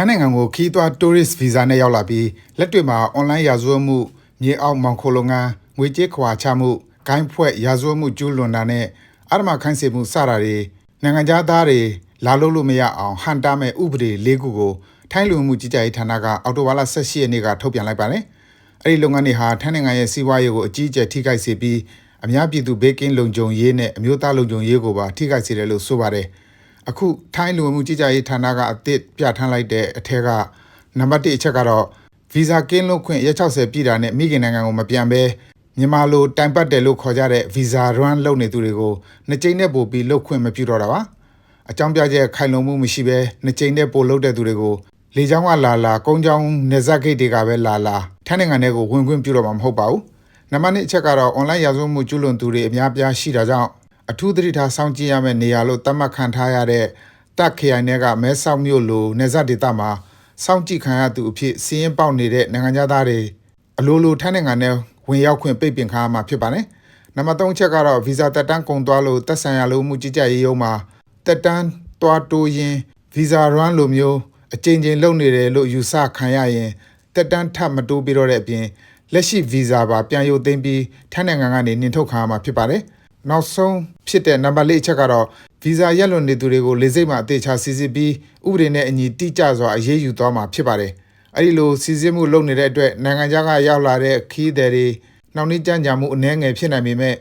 ထိုင်းနိုင်ငံကိုခီးသွွား tourist visa နဲ့ရောက်လာပြီးလက်တွေ့မှာ online ရာဇဝတ်မှုမြေအောက်မောင်ခိုလုပ်ငန်းငွေကြေးခွာချမှုဂိုင်းဖွဲ့ရာဇဝတ်မှုကျူးလွန်တာနဲ့အဓမ္မခိုင်းစေမှုစတာတွေနိုင်ငံသားတွေလာလို့မရအောင်ဟန်တာမဲ့ဥပဒေ၄ခုကိုထိုင်းလူမှုကြီးကြပ်ရေးဌာနကအော်တိုဝါလာ18ရက်နေ့ကထုတ်ပြန်လိုက်ပါတယ်။အဲဒီလုပ်ငန်းတွေဟာထိုင်းနိုင်ငံရဲ့စီးပွားရေးကိုအကြီးအကျယ်ထိခိုက်စေပြီးအများပြည်သူဘေးကင်းလုံခြုံရေးနဲ့အမျိုးသားလုံခြုံရေးကိုပါထိခိုက်စေတယ်လို့ဆိုပါတယ်။အခုထိုင်းလူမှုကြီးကြပ်ရေးဌာနကအသစ်ပြဋ္ဌာန်းလိုက်တဲ့အထက်ကနံပါတ်1အချက်ကတော့ဗီဇာကင်းလွတ်ခွင့်ရက်60ပြည်တာနဲ့မိခင်နိုင်ငံကိုမပြန်ဘဲမြန်မာလိုတိုင်ပတ်တယ်လို့ခေါ်ကြတဲ့ visa run လုပ်နေသူတွေကိုနှစ်ကြိမ်နဲ့ပို့ပြီးလုပ်ခွင့်မပြုတော့တာပါအကြောင်းပြချက်ခိုင်လုံမှုမရှိဘဲနှစ်ကြိမ်နဲ့ပို့လုပ်တဲ့သူတွေကိုလေကြောင်းကလာကုန်းကြောင်းနေဇက်ဂိတ်တွေကပဲလာထိုင်းနိုင်ငံထဲကိုဝင်ခွင့်ပြုတော့မှာမဟုတ်ပါဘူးနံပါတ်2အချက်ကတော့ online ရာဇဝတ်မှုကျူးလွန်သူတွေအများပြားရှိတာကြောင့်အထူးသတိထားစောင့်ကြည့်ရမယ့်နေရာလို့သတ်မှတ်ခံထားရတဲ့တက်ခရိုင်တွေကမဲဆောက်မြို့လိုနေဇက်ဒေသမှာစောင့်ကြည့်ခံရသူအဖြစ်စီးရင်ပေါက်နေတဲ့နိုင်ငံသားတွေအလိုထိုင်းနိုင်ငံထဲဝင်ရောက်ခွင့်ပိတ်ပင်ခံရမှာဖြစ်ပါတယ်။နံပါတ်3ချက်ကတော့ဗီဇာတက်တန်းကုန်သွားလို့သက်ဆိုင်ရာလူမှုကြီးကြပ်ရေးရုံးမှာတက်တန်းသွားတိုးရင်ဗီဇာ run လိုမျိုးအကြိမ်လုပ်နေတယ်လို့ယူဆခံရရင်တက်တန်းထပ်မတိုးပြီးတော့တဲ့အပြင်လက်ရှိဗီဇာပါပြန်ရုပ်သိမ်းပြီးထိုင်းနိုင်ငံကနေနှင်ထုတ်ခံရမှာဖြစ်ပါတယ်။နောက်ဆုံးဖြစ်တဲ့နံပါတ်4အချက်ကတော့ဗီဇာရက်လွန်နေသူတွေကိုလေဆိပ်မှာအသေးချာစီစစ်ပြီးဥပဒေနဲ့အညီတိကျစွာအရေးယူသွားမှာဖြစ်ပါတယ်။အဲဒီလိုစီစစ်မှုလုပ်နေတဲ့အတွက်နိုင်ငံခြားကရောက်လာတဲ့ခီးသည်တွေနှောင့်နှေးကြမ်းကြမှုအနည်းငယ်ဖြစ်နိုင်ပေမဲ့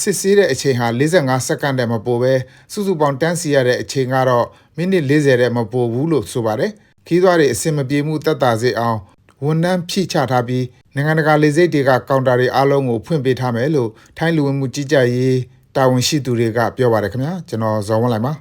စစ်ဆေးတဲ့အချိန်ဟာ45စက္ကန့်တည်းမပိုပဲစုစုပေါင်းတန်းစီရတဲ့အချိန်ကတော့မိနစ်40တည်းမပိုဘူးလို့ဆိုပါတယ်။ခီးသွားတွေအစင်မပြေမှုတက်တာစေအောင်ဝန်ထမ်းဖြည့်ချထားပြီးနိုင်ငံတကာလေဆိပ်တွေကကောင်တာတွေအားလုံးကိုဖွင့်ပေးထားမယ်လို့ထိုင်းလူဝင်မှုကြီးကြပ်ရေးတာဝန်ရှိသူတွေကပြောပါတယ်ခင်ဗျာကျွန်တော်ဇော်ဝင်းလိုက်ပါ